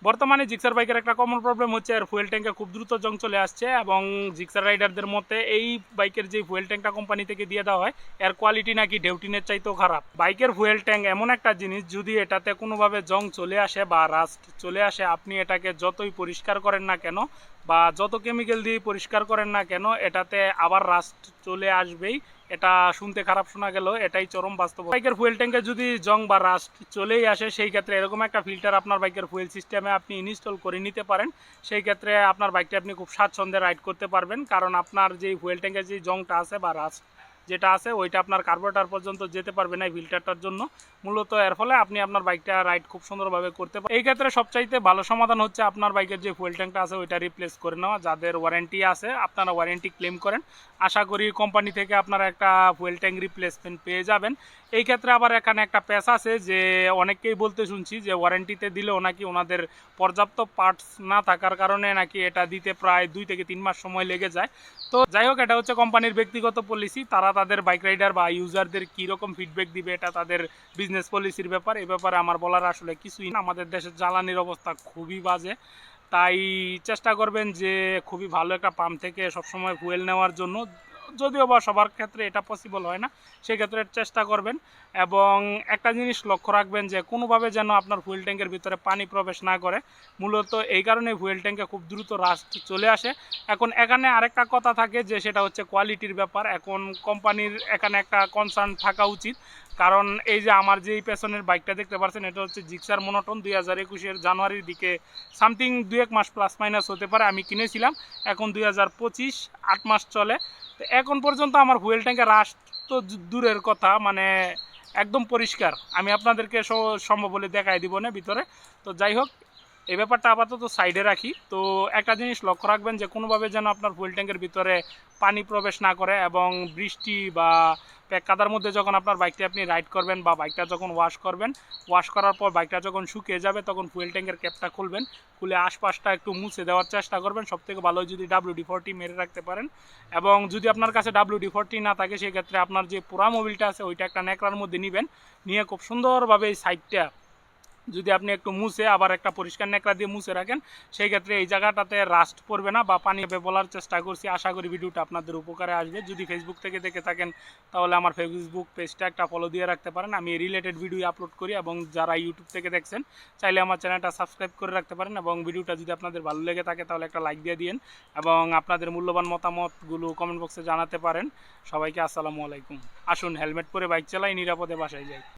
বর্তমানে জিক্সার বাইকের একটা কমন প্রবলেম হচ্ছে এর ফুয়েল ট্যাঙ্কে খুব দ্রুত জং চলে আসছে, এবং জিক্সার রাইডারদের মতে এই বাইকের যে ফুয়েল ট্যাঙ্কটা কোম্পানি থেকে দিয়ে দেওয়া হয় এর কোয়ালিটি নাকি ডেউটিনের চাইতেও খারাপ। বাইকের ফুয়েল ট্যাঙ্ক এমন একটা জিনিস, যদি এটাতে কোনোভাবে জং চলে আসে বা রাস্ট চলে আসে, আপনি এটাকে যতই পরিষ্কার করেন না কেন বা যত কেমিক্যাল দিয়ে পরিষ্কার করেন না কেন, এটাতে আবার রাস্ট চলে আসবেই। এটা শুনতে খারাপ শোনা গেল, এটাই চরম বাস্তব। বাইকের ফুয়েল ট্যাঙ্কে যদি জং বা রাস্ট চলেই আসে, সেই ক্ষেত্রে এরকম একটা ফিল্টার আপনার বাইকের ফুয়েল সিস্টেমে আপনি ইনস্টল করে নিতে পারেন। সেই ক্ষেত্রে আপনার বাইকটা আপনি খুব স্বাচ্ছন্দ্যে রাইড করতে পারবেন, কারণ আপনার যে ফুয়েল ট্যাঙ্কের যে জংটা আছে বা রাস্ট যেটা আছে ওইটা আপনার কার্বোরেটর পর্যন্ত যেতে পারবে না এই ফিল্টারটার জন্য। মূলত এর ফলে আপনি আপনার বাইকটা রাইড খুব সুন্দরভাবে করতে পারেন। এই ক্ষেত্রে সবচাইতে ভালো সমাধান হচ্ছে আপনার বাইকের যে ফুয়েল ট্যাঙ্কটা আছে ওইটা রিপ্লেস করে নেওয়া। যাদের ওয়ারেন্টি আছে আপনারা ওয়ারেন্টি ক্লেম করেন, আশা করি কোম্পানি থেকে আপনারা একটা ফুয়েল ট্যাঙ্ক রিপ্লেসমেন্ট পেয়ে যাবেন। এই ক্ষেত্রে আবার এখানে একটা প্যাচ আছে যে অনেককেই বলতে শুনছি যে ওয়ারেন্টিতে দিলেও নাকি ওনাদের পর্যাপ্ত পার্টস না থাকার কারণে নাকি এটা দিতে প্রায় 2 থেকে 3 মাস সময় লেগে যায়। তো যাই হোক, এটা হচ্ছে কোম্পানির ব্যক্তিগত পলিসি, তারা তাদের বাইক রাইডার বা ইউজারদের কীরকম ফিডব্যাক দিবে এটা তাদের বিজনেস পলিসির ব্যাপার। এ ব্যাপারে আমার বলার আসলে কিছুই না। আমাদের দেশের জ্বালানির অবস্থা খুবই বাজে, তাই চেষ্টা করবেন যে খুবই ভালো একটা পাম্প থেকে সবসময় ফুয়েল নেওয়ার জন্য। যদিও বা সবার ক্ষেত্রে এটা পসিবল হয় না, সেক্ষেত্রে চেষ্টা করবেন। এবং একটা জিনিস লক্ষ্য রাখবেন যে কোনোভাবে যেন আপনার ফুয়েল ট্যাঙ্কের ভিতরে পানি প্রবেশ না করে। মূলত এই কারণে ফুয়েল ট্যাঙ্কে খুব দ্রুত রাস্ট চলে আসে। এখন এখানে আরেকটা কথা থাকে যে সেটা হচ্ছে কোয়ালিটির ব্যাপার। এখন কোম্পানির এখানে একটা কনসার্ন থাকা উচিত, কারণ এই যে আমার যে এই পেছনের বাইকটা দেখতে পাচ্ছেন এটা হচ্ছে জিক্সার মনোটন 2021-এর জানুয়ারির দিকে সামথিং 2-1 মাস প্লাস মাইনাস হতে পারে আমি কিনেছিলাম। এখন 2025 8 মাস চলে। তো এখন পর্যন্ত আমার ফুয়েল ট্যাঙ্কে রাস্ট তো দূরের কথা, মানে একদম পরিষ্কার। আমি আপনাদেরকে সম্ভব বলে দেখাই দিব না ভিতরে। তো যাই হোক, এই ব্যাপারটা আপাতত সাইডে রাখি। তো একটা জিনিস লক্ষ্য রাখবেন যে কোনোভাবে যেন আপনার ফুয়েল ট্যাঙ্কের ভিতরে পানি প্রবেশ না করে, এবং বৃষ্টি বা কাদার মধ্যে যখন আপনার বাইকটি আপনি রাইড করবেন বা বাইকটা যখন ওয়াশ করার পর বাইকটা যখন শুকিয়ে যাবে তখন ফুয়েল ট্যাঙ্কের ক্যাপটা খুলবেন, খুলে আশপাশটা একটু মুছে দেওয়ার চেষ্টা করবেন। সবথেকে ভালো যদি WD-40 মেরে রাখতে পারেন, এবং যদি আপনার কাছে WD-40 না থাকে সেক্ষেত্রে আপনার যে পুরা মোবিলটা আছে ওইটা একটা ন্যাকড়ার মধ্যে নেবেন, নিয়ে খুব সুন্দরভাবে এই সাইডটা যদি আপনি একটু মুছে আবার একটা পরিষ্কার ন্যাকড়া দিয়ে মুছে রাখেন, সেই ক্ষেত্রে এই জায়গাটাতে রাস্ট পড়বে না বা পানি হবে। বলার চেষ্টা করছি, আশা করি ভিডিওটা আপনাদের উপকারে আসবে। যদি ফেসবুক থেকে দেখে থাকেন তাহলে আমার ফেসবুক পেজটা একটা ফলো দিয়ে রাখতে পারেন, আমি রিলেটেড ভিডিও আপলোড করি। এবং যারা ইউটিউব থেকে দেখছেন চাইলে আমার চ্যানেলটা সাবস্ক্রাইব করে রাখতে পারেন, এবং ভিডিওটা যদি আপনাদের ভালো লেগে থাকে তাহলে একটা লাইক দিয়ে দিন, এবং আপনাদের মূল্যবান মতামতগুলো কমেন্ট বক্সে জানাতে পারেন। সবাইকে আসসালামু আলাইকুম। আসুন হেলমেট পরে বাইক চালাই, নিরাপদে বাসায় যাই।